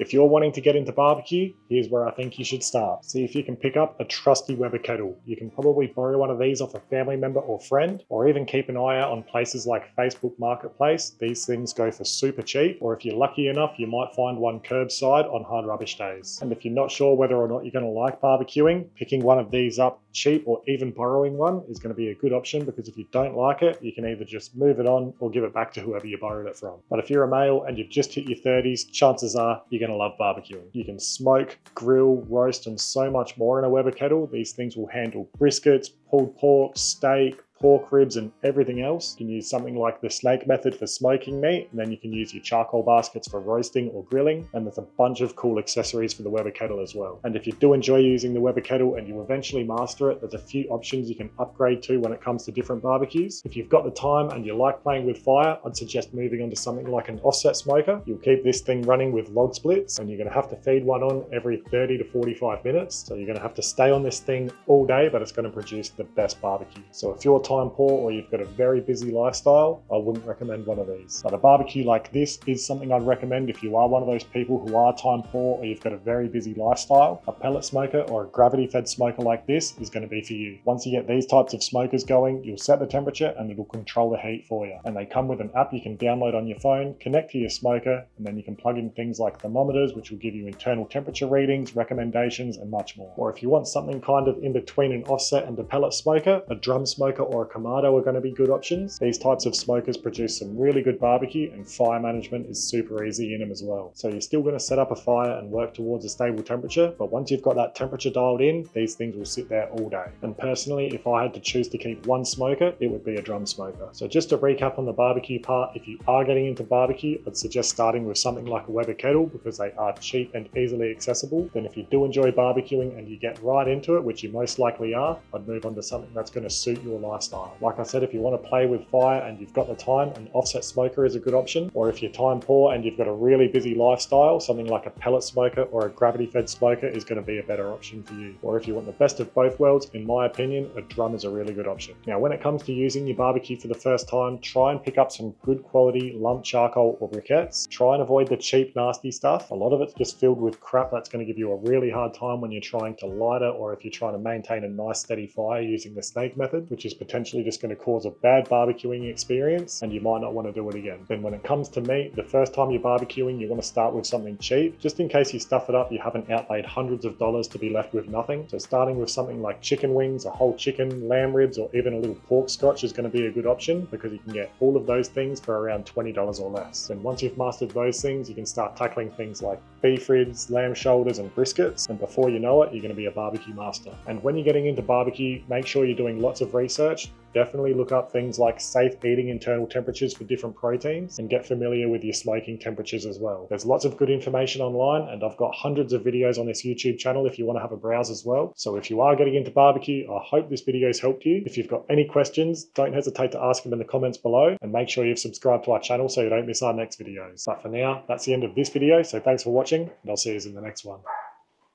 If you're wanting to get into barbecue, here's where I think you should start. See if you can pick up a trusty Weber kettle. You can probably borrow one of these off a family member or friend, or even keep an eye out on places like Facebook Marketplace. These things go for super cheap, or if you're lucky enough, you might find one curbside on hard rubbish days. And if you're not sure whether or not you're going to like barbecuing, picking one of these up cheap or even borrowing one is going to be a good option, because if you don't like it, you can either just move it on or give it back to whoever you borrowed it from. But if you're a male and you've just hit your 30s, chances are you're going to love barbecuing. You can smoke, grill, roast, and so much more in a Weber kettle. These things will handle briskets, pulled pork, steak, pork ribs, and everything else. You can use something like the snake method for smoking meat, and then you can use your charcoal baskets for roasting or grilling, and there's a bunch of cool accessories for the Weber kettle as well. And if you do enjoy using the Weber kettle and you eventually master it, there's a few options you can upgrade to when it comes to different barbecues. If you've got the time and you like playing with fire, I'd suggest moving on to something like an offset smoker. You'll keep this thing running with log splits, and you're going to have to feed one on every 30 to 45 minutes. So you're going to have to stay on this thing all day, but it's going to produce the best barbecue. So if you're time poor or you've got a very busy lifestyle, I wouldn't recommend one of these. But a barbecue like this is something I'd recommend if you are one of those people who are time poor or you've got a very busy lifestyle. A pellet smoker or a gravity fed smoker like this is going to be for you. Once you get these types of smokers going, you'll set the temperature and it'll control the heat for you. And they come with an app you can download on your phone, connect to your smoker, and then you can plug in things like thermometers, which will give you internal temperature readings, recommendations, and much more. Or if you want something kind of in between an offset and a pellet smoker, a drum smoker or a Kamado are going to be good options. These types of smokers produce some really good barbecue, and fire management is super easy in them as well. So you're still going to set up a fire and work towards a stable temperature, but once you've got that temperature dialed in, these things will sit there all day. And personally, if I had to choose to keep one smoker, it would be a drum smoker. So just to recap on the barbecue part, if you are getting into barbecue, I'd suggest starting with something like a Weber kettle, because they are cheap and easily accessible. Then if you do enjoy barbecuing and you get right into it, which you most likely are, I'd move on to something that's going to suit your lifestyle. Like I said, if you want to play with fire and you've got the time, an offset smoker is a good option. Or if you're time poor and you've got a really busy lifestyle, something like a pellet smoker or a gravity fed smoker is going to be a better option for you. Or if you want the best of both worlds, in my opinion, a drum is a really good option. Now, when it comes to using your barbecue for the first time, try and pick up some good quality lump charcoal or briquettes. Try and avoid the cheap, nasty stuff. A lot of it's just filled with crap that's going to give you a really hard time when you're trying to light it, or if you're trying to maintain a nice steady fire using the snake method, which is potentially just going to cause a bad barbecuing experience and you might not want to do it again. Then when it comes to meat, the first time you're barbecuing, you want to start with something cheap. Just in case you stuff it up, you haven't outlaid hundreds of dollars to be left with nothing. So starting with something like chicken wings, a whole chicken, lamb ribs, or even a little pork scotch is going to be a good option, because you can get all of those things for around $20 or less. And once you've mastered those things, you can start tackling things like beef ribs, lamb shoulders, and briskets. And before you know it, you're going to be a barbecue master. And when you're getting into barbecue, make sure you're doing lots of research. Definitely look up things like safe eating internal temperatures for different proteins, and get familiar with your smoking temperatures as well. There's lots of good information online, and I've got hundreds of videos on this YouTube channel if you want to have a browse as well. So if you are getting into barbecue, I hope this video has helped you. If you've got any questions, don't hesitate to ask them in the comments below, and make sure you've subscribed to our channel so you don't miss our next videos. But for now, that's the end of this video, so thanks for watching, and I'll see you in the next one.